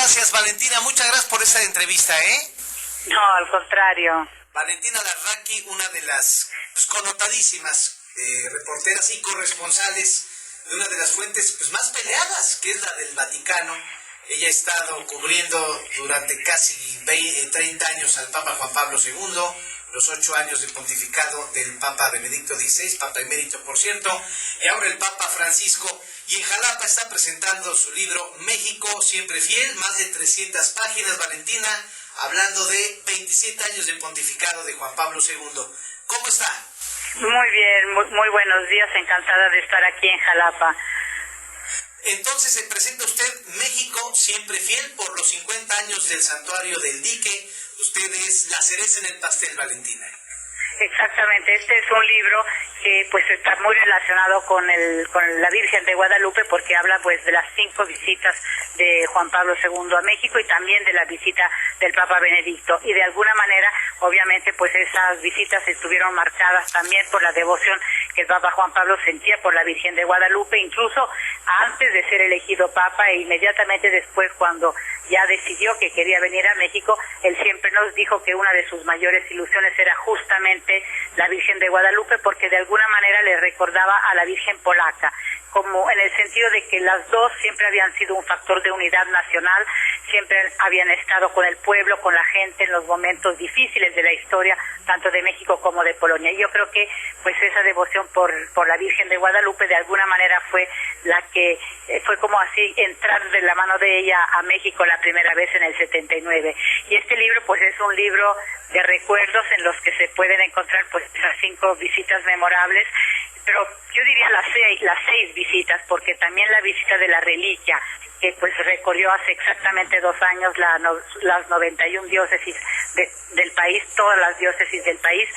gracias, Valentina. Muchas gracias por esta entrevista, ¿eh? No, al contrario. Valentina Larraqui, una de las connotadísimas reporteras y corresponsales de una de las fuentes más peleadas, que es la del Vaticano. Ella ha estado cubriendo durante casi 30 años al Papa Juan Pablo II, los 8 años de pontificado del Papa Benedicto XVI, Papa emérito, por cierto, y ahora el Papa Francisco. Y en Jalapa está presentando su libro México Siempre Fiel, más de 300 páginas, Valentina, hablando de 27 años de pontificado de Juan Pablo II. ¿Cómo está? Muy bien, muy buenos días, encantada de estar aquí en Jalapa. Entonces se presenta usted México Siempre Fiel por los 50 años del Santuario del Dique. Usted es la cereza en el pastel, Valentina. Exactamente, este es un libro que pues está muy relacionado con la Virgen de Guadalupe, porque habla pues de las 5 visitas de Juan Pablo II a México y también de la visita del Papa Benedicto, y de alguna manera obviamente pues esas visitas estuvieron marcadas también por la devoción que el Papa Juan Pablo sentía por la Virgen de Guadalupe, incluso antes de ser elegido Papa e inmediatamente después, cuando ya decidió que quería venir a México. Él siempre nos dijo que una de sus mayores ilusiones era justamente la Virgen de Guadalupe, porque de alguna manera le recordaba a la Virgen polaca, como en el sentido de que las dos siempre habían sido un factor de unidad nacional, siempre habían estado con el pueblo, con la gente en los momentos difíciles de la historia, tanto de México como de Polonia. Y yo creo que pues esa devoción por la Virgen de Guadalupe de alguna manera fue la que fue como así entrar de la mano de ella a México la primera vez en el 79. Y este libro pues es un libro de recuerdos en los que se pueden encontrar pues esas 5 visitas memorables, pero yo diría las 6 visitas, porque también la visita de la reliquia, que pues recorrió hace exactamente 2 años las 91 diócesis del país, todas las diócesis del país,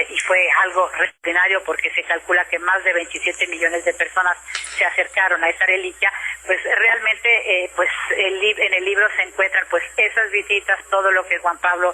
y fue algo extraordinario porque se calcula que más de 27 millones de personas se acercaron a esa reliquia. Pues realmente pues en el libro se encuentran pues esas visitas, todo lo que Juan Pablo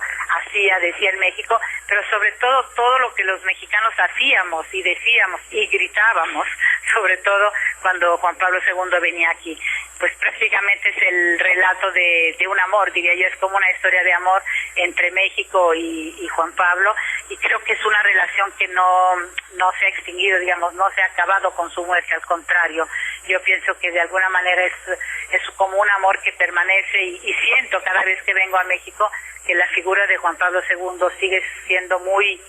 decía en México, pero sobre todo lo que los mexicanos hacíamos y decíamos y gritábamos, sobre todo cuando Juan Pablo II venía aquí. Pues prácticamente es el relato de un amor, diría yo, es como una historia de amor entre México y Juan Pablo, y creo que es una relación que no se ha extinguido, digamos, no se ha acabado con su muerte, al contrario. Yo pienso que de alguna manera es como un amor que permanece, y siento cada vez que vengo a México que la figura de Juan Pablo II sigue siendo muy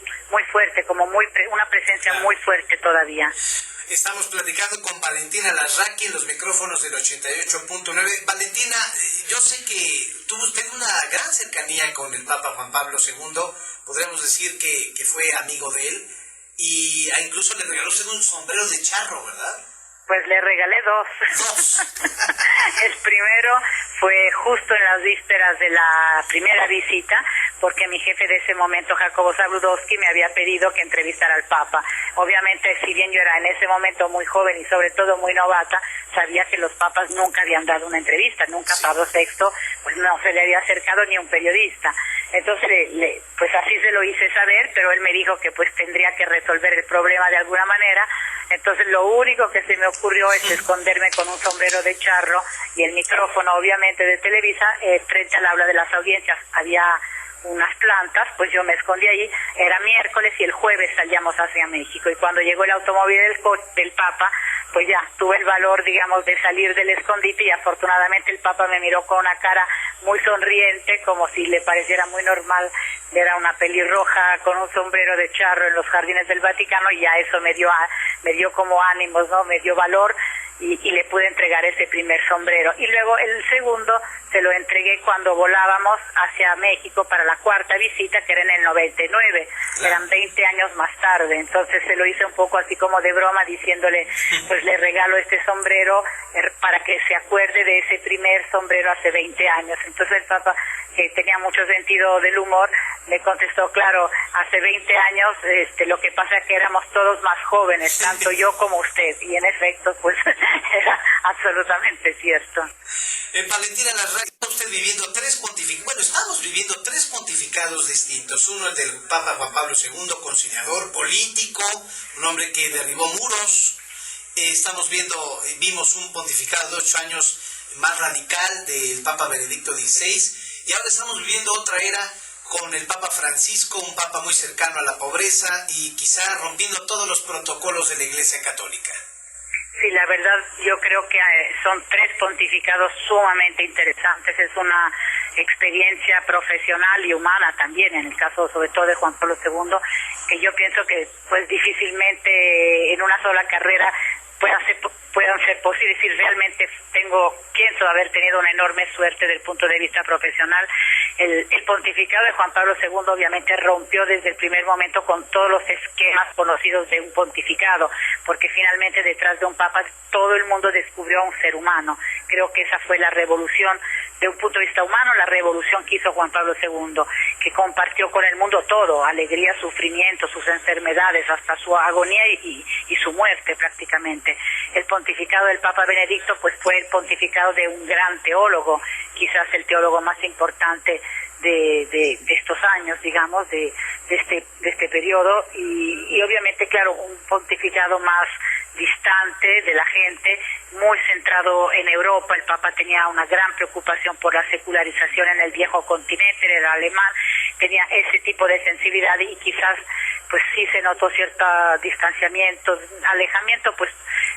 fuerte, como una presencia muy fuerte todavía. Estamos platicando con Valentina Larraqui en los micrófonos del 88.9. Valentina, yo sé que tuvo usted una gran cercanía con el Papa Juan Pablo II, podríamos decir que fue amigo de él, y incluso le regaló usted un sombrero de charro, ¿verdad? Pues le regalé 2. El primero fue justo en las vísperas de la primera visita, porque mi jefe de ese momento, Jacobo Zabludowski, me había pedido que entrevistara al Papa. Obviamente, si bien yo era en ese momento muy joven y sobre todo muy novata, sabía que los papas nunca habían dado una entrevista, nunca Pablo VI pues no se le había acercado ni un periodista. Entonces, pues así se lo hice saber, pero él me dijo que pues tendría que resolver el problema de alguna manera. Entonces lo único que se me ocurrió es esconderme con un sombrero de charro y el micrófono, obviamente, de Televisa, frente al aula de las audiencias. Había unas plantas, pues yo me escondí allí. Era miércoles y el jueves salíamos hacia México, y cuando llegó el automóvil del Papa, pues ya tuve el valor, digamos, de salir del escondite, y afortunadamente el Papa me miró con una cara muy sonriente, como si le pareciera muy normal ver a una pelirroja con un sombrero de charro en los jardines del Vaticano, y ya eso me dio como ánimos, ¿no? Me dio valor, y le pude entregar ese primer sombrero. Y luego el segundo se lo entregué cuando volábamos hacia México para la 4ª visita, que era en el 99, eran 20 años más tarde. Entonces se lo hice un poco así como de broma, diciéndole, pues le regalo este sombrero para que se acuerde de ese primer sombrero hace 20 años. Entonces el Papa, que tenía mucho sentido del humor, me contestó, claro, hace 20 años lo que pasa es que éramos todos más jóvenes, tanto yo como usted, y en efecto pues era absolutamente cierto. Valentina Larraqui, está usted viviendo estamos viviendo 3 pontificados distintos. Uno, el del Papa Juan Pablo II, conciliador, político, un hombre que derribó muros. Vimos un pontificado de 8 años más radical del Papa Benedicto XVI, y ahora estamos viviendo otra era con el Papa Francisco, un Papa muy cercano a la pobreza y quizá rompiendo todos los protocolos de la Iglesia Católica. Sí, la verdad yo creo que son 3 pontificados sumamente interesantes, es una experiencia profesional y humana también, en el caso sobre todo de Juan Pablo II, que yo pienso que pues difícilmente en una sola carrera puedan ser posibles, y realmente pienso haber tenido una enorme suerte desde el punto de vista profesional. El pontificado de Juan Pablo II obviamente rompió desde el primer momento con todos los esquemas conocidos de un pontificado, porque finalmente detrás de un papa todo el mundo descubrió a un ser humano. Creo que esa fue la revolución, de un punto de vista humano, la revolución que hizo Juan Pablo II, que compartió con el mundo todo, alegría, sufrimiento, sus enfermedades, hasta su agonía y su muerte prácticamente. El pontificado del Papa Benedicto pues fue el pontificado de un gran teólogo, quizás el teólogo más importante de estos años, digamos, de este periodo, y obviamente, claro, un pontificado más distante de la gente, muy centrado en Europa. El Papa tenía una gran preocupación por la secularización en el viejo continente, era alemán, tenía ese tipo de sensibilidad, y quizás pues sí se notó cierto distanciamiento, alejamiento pues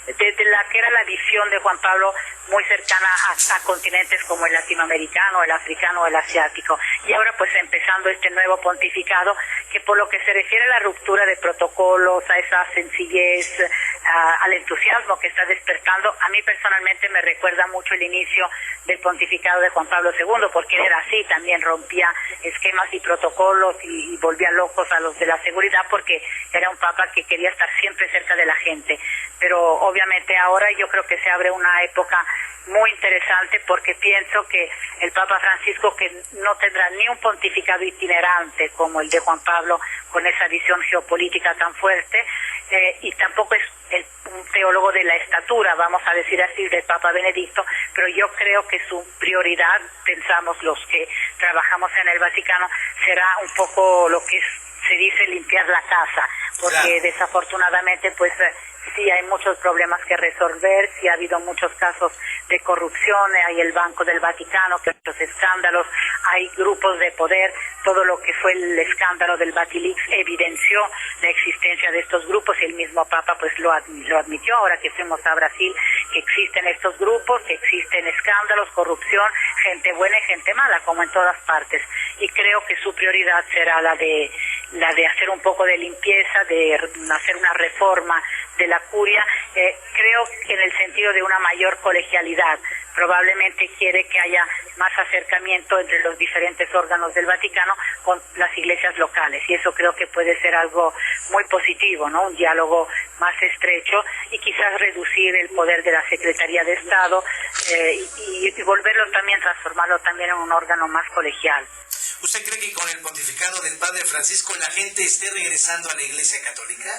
de la que era la visión de Juan Pablo, muy cercana a continentes como el latinoamericano, el africano, el asiático. Y ahora pues empezando este nuevo pontificado, que por lo que se refiere a la ruptura de protocolos, a esa sencillez, al entusiasmo que está despertando, a mí personalmente me recuerda mucho el inicio del pontificado de Juan Pablo II, porque él era así, también rompía esquemas y protocolos y volvía locos a los de la seguridad, porque era un papa que quería estar siempre cerca de la gente. Pero obviamente ahora yo creo que se abre una época muy interesante, porque pienso que el Papa Francisco, que no tendrá ni un pontificado itinerante como el de Juan Pablo, con esa visión geopolítica tan fuerte, y tampoco es un teólogo de la estatura, vamos a decir así, del Papa Benedicto, pero yo creo que su prioridad, pensamos los que trabajamos en el Vaticano, será un poco lo que se dice limpiar la casa, porque claro, desafortunadamente pues sí hay muchos problemas que resolver, sí ha habido muchos casos de corrupción, hay el Banco del Vaticano, que muchos escándalos, hay grupos de poder, todo lo que fue el escándalo del Vatilix evidenció la existencia de estos grupos, y el mismo Papa pues lo admitió ahora que fuimos a Brasil, que existen estos grupos, que existen escándalos, corrupción, gente buena y gente mala, como en todas partes, y creo que su prioridad será la de hacer un poco de limpieza, de hacer una reforma de la curia, creo que en el sentido de una mayor colegialidad. Probablemente quiere que haya más acercamiento entre los diferentes órganos del Vaticano con las iglesias locales, y eso creo que puede ser algo muy positivo, ¿no? Un diálogo más estrecho, y quizás reducir el poder de la Secretaría de Estado, y volverlo también, transformarlo también en un órgano más colegial. ¿Usted cree que con el pontificado del Padre Francisco la gente esté regresando a la Iglesia Católica?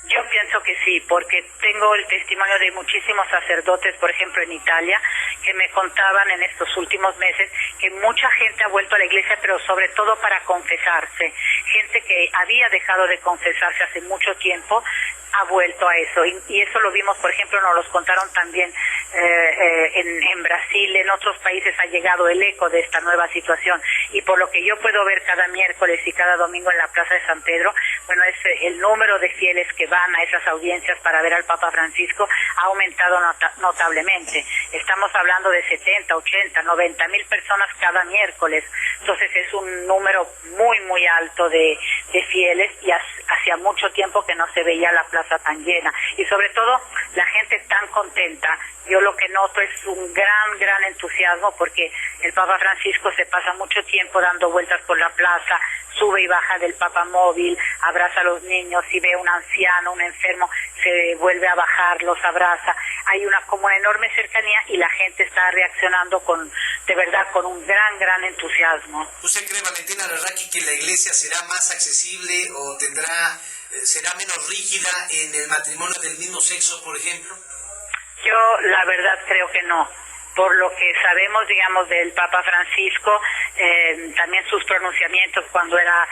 Yo pienso que sí, porque tengo el testimonio de muchísimos sacerdotes, por ejemplo en Italia, que me contaban en estos últimos meses que mucha gente ha vuelto a la iglesia, pero sobre todo para confesarse. Gente que había dejado de confesarse hace mucho tiempo ha vuelto a eso, y eso lo vimos, por ejemplo, nos los contaron también en Brasil, en otros países ha llegado el eco de esta nueva situación, y por lo que yo puedo ver cada miércoles y cada domingo en la Plaza de San Pedro, bueno, es el número de fieles que van a esas audiencias para ver al Papa Francisco ha aumentado notablemente. Estamos hablando de 70, 80, 90 mil personas cada miércoles, entonces es un número muy, muy alto de fieles, y hacía mucho tiempo que no se veía la plaza tan llena, y sobre todo la gente tan contenta. Yo lo que noto es un gran entusiasmo, porque el Papa Francisco se pasa mucho tiempo dando vueltas por la plaza, sube y baja del papamóvil, abraza a los niños, si ve un anciano, un enfermo, se vuelve a bajar, los abraza. Hay una enorme cercanía, y la gente está reaccionando de verdad con un gran entusiasmo. ¿Usted cree, Valentina Larraqui, que la iglesia será más accesible o será menos rígida en el matrimonio del mismo sexo, por ejemplo? Yo la verdad creo que no. por lo que sabemos, digamos, del Papa Francisco, también sus pronunciamientos cuando era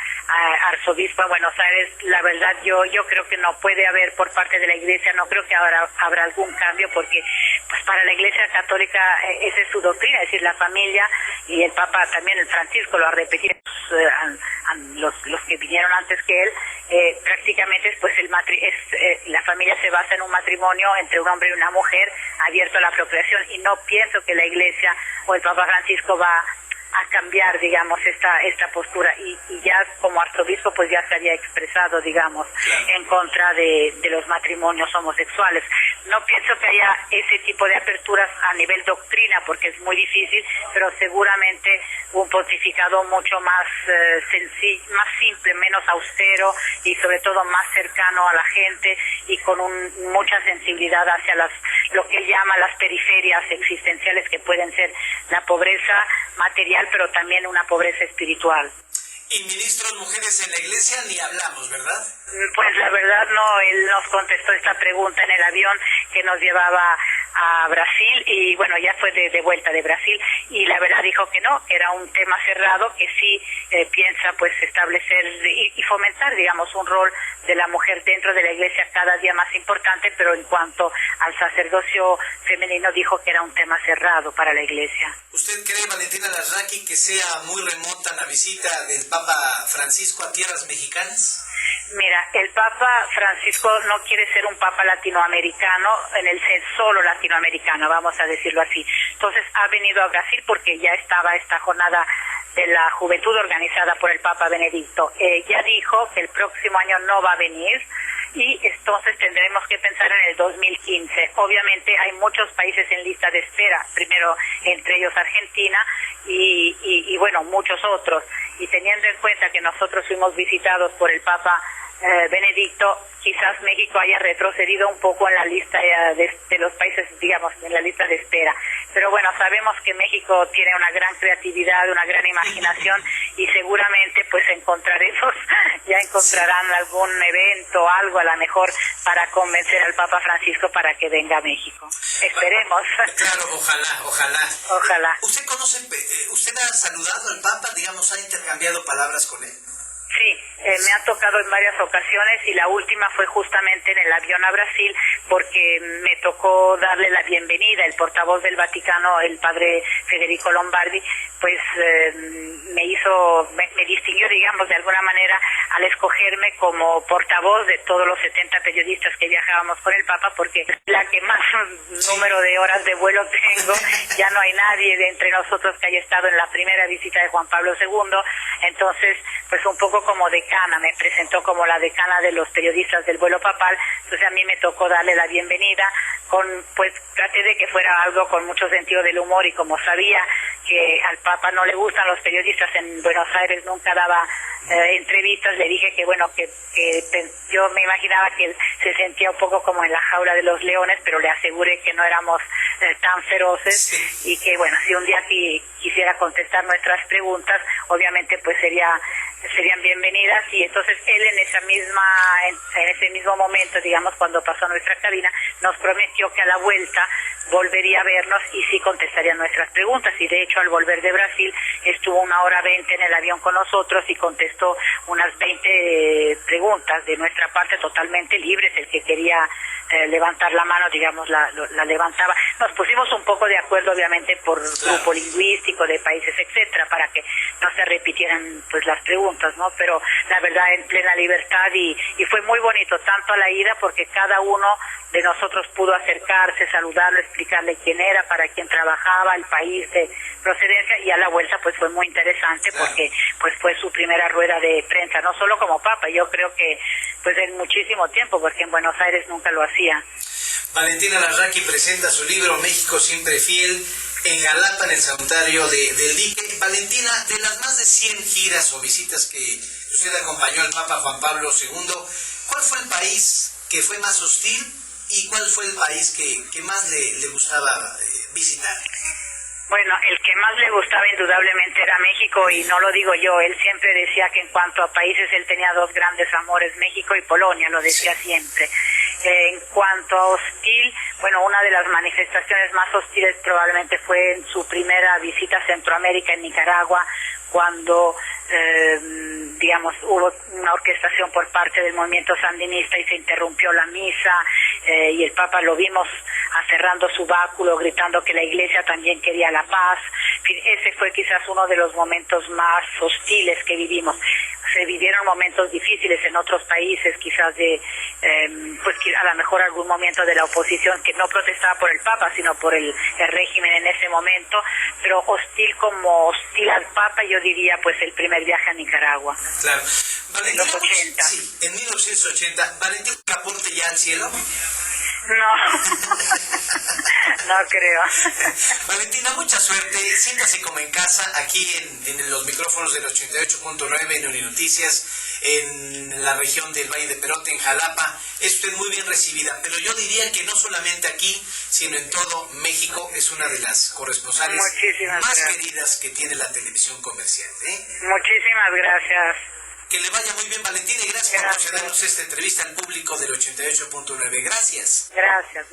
arzobispo de Buenos Aires, la verdad yo creo que no puede haber por parte de la Iglesia, no creo que habrá algún cambio, porque pues para la Iglesia Católica esa es su doctrina, es decir, la familia, y el Papa también, el Francisco, lo ha repetido los que vinieron antes que él, prácticamente pues la familia se basa en un matrimonio entre un hombre y una mujer abierto a la procreación, y no pienso que la Iglesia o el Papa Francisco va a cambiar, digamos, esta postura, y ya como arzobispo pues ya se había expresado, digamos, en contra de los matrimonios homosexuales. No pienso que haya ese tipo de aperturas a nivel doctrina, porque es muy difícil, pero seguramente un pontificado mucho más sencillo, más simple, menos austero, y sobre todo más cercano a la gente, y con mucha sensibilidad hacia lo que él llama las periferias existenciales, que pueden ser la pobreza material, pero también una pobreza espiritual. Y ministros mujeres en la Iglesia ni hablamos, ¿verdad? Pues la verdad no, él nos contestó esta pregunta en el avión que nos llevaba a Brasil, y bueno, ya fue de vuelta de Brasil, y la verdad dijo que no, que era un tema cerrado, que sí piensa pues establecer y fomentar, digamos, un rol de la mujer dentro de la Iglesia cada día más importante, pero en cuanto al sacerdocio femenino dijo que era un tema cerrado para la Iglesia. ¿Usted cree, Valentina Larraqui, que sea muy remota la visita del Papa Francisco a tierras mexicanas? Mira, el Papa Francisco no quiere ser un Papa latinoamericano, en el ser solo latinoamericano, vamos a decirlo así. Entonces ha venido a Brasil porque ya estaba esta jornada de la juventud organizada por el Papa Benedicto. Ya dijo que el próximo año no va a venir, y entonces tendremos que pensar en el 2015. Obviamente hay muchos países en lista de espera, primero entre ellos Argentina y bueno, muchos otros. Y teniendo en cuenta que nosotros fuimos visitados por el Papa Benedicto, quizás México haya retrocedido un poco en la lista de los países, digamos, en la lista de espera. Pero bueno, sabemos que México tiene una gran creatividad, una gran imaginación, y seguramente pues ya encontrarán algún evento, algo a lo mejor para convencer al Papa Francisco para que venga a México. Esperemos. Claro, ojalá. Ojalá. ¿Usted ha saludado al Papa, digamos, ha intercambiado palabras con él? Sí, me ha tocado en varias ocasiones, y la última fue justamente en el avión a Brasil, porque me tocó darle la bienvenida. El portavoz del Vaticano, el padre Federico Lombardi, pues me distinguió, digamos, de alguna manera al escogerme como portavoz de todos los 70 periodistas que viajábamos con el Papa, porque la que más número de horas de vuelo tengo, ya no hay nadie de entre nosotros que haya estado en la primera visita de Juan Pablo II, entonces pues un poco como decana, me presentó como la decana de los periodistas del vuelo papal, entonces a mí me tocó darle la bienvenida, pues traté de que fuera algo con mucho sentido del humor, y como sabía que al Papa no le gustan los periodistas, en Buenos Aires nunca daba entrevistas, le dije que bueno, que yo me imaginaba que él se sentía un poco como en la jaula de los leones, pero le aseguré que no éramos tan feroces, y que bueno, si un día quisiera contestar nuestras preguntas, obviamente pues serían bienvenidas. Y entonces él en ese mismo momento, digamos, cuando pasó a nuestra cabina, nos prometió que a la vuelta volvería a vernos y sí contestaría nuestras preguntas, y de hecho al volver de Brasil estuvo 1:20 en el avión con nosotros y contestó unas 20 preguntas de nuestra parte totalmente libres. El que quería levantar la mano, digamos, la levantaba. Nos pusimos un poco de acuerdo, obviamente, por grupo lingüístico de países, etcétera, para que no se repitieran pues las preguntas, ¿no? Pero la verdad, en plena libertad, y fue muy bonito, tanto a la ida, porque cada uno de nosotros pudo acercarse, saludarlo, explicarle quién era, para quién trabajaba, el país de procedencia, y a la vuelta pues fue muy interesante, porque pues fue su primera rueda de prensa, no solo como Papa, yo creo que pues en muchísimo tiempo, porque en Buenos Aires nunca lo hacía. Valentina Larraqui presenta su libro México siempre fiel en Jalapa, en el santuario del Dique. Valentina, de las más de 100 giras o visitas que usted acompañó al Papa Juan Pablo II, ¿cuál fue el país que fue más hostil y cuál fue el país que más le gustaba visitar? Bueno, el que más le gustaba indudablemente era México, y no lo digo yo, él siempre decía que en cuanto a países él tenía dos grandes amores, México y Polonia, lo decía siempre. En cuanto a hostil, bueno, una de las manifestaciones más hostiles probablemente fue en su primera visita a Centroamérica, en Nicaragua, cuando hubo una orquestación por parte del movimiento sandinista y se interrumpió la misa, y el Papa lo vimos aferrando su báculo, gritando que la Iglesia también quería la paz. En fin, ese fue quizás uno de los momentos más hostiles que vivimos. Se vivieron momentos difíciles en otros países, quizás pues a lo mejor algún momento de la oposición que no protestaba por el Papa, sino por el régimen en ese momento, pero hostil como hostil al Papa, yo diría pues el primer viaje a Nicaragua. Claro. En los 80. Sí, en 1980. ¿Valentina apunte ya al cielo? No, no creo. Valentina, mucha suerte, siéntase como en casa, aquí en los micrófonos del 88.9 en Uninoticias, en la región del Valle de Perote, en Jalapa. Es usted muy bien recibida, pero yo diría que no solamente aquí, sino en todo México, es una de las corresponsales más queridas que tiene la televisión comercial. Muchísimas gracias. Que le vaya muy bien, Valentina, y gracias por concedernos esta entrevista al público del 88.9. Gracias. Gracias.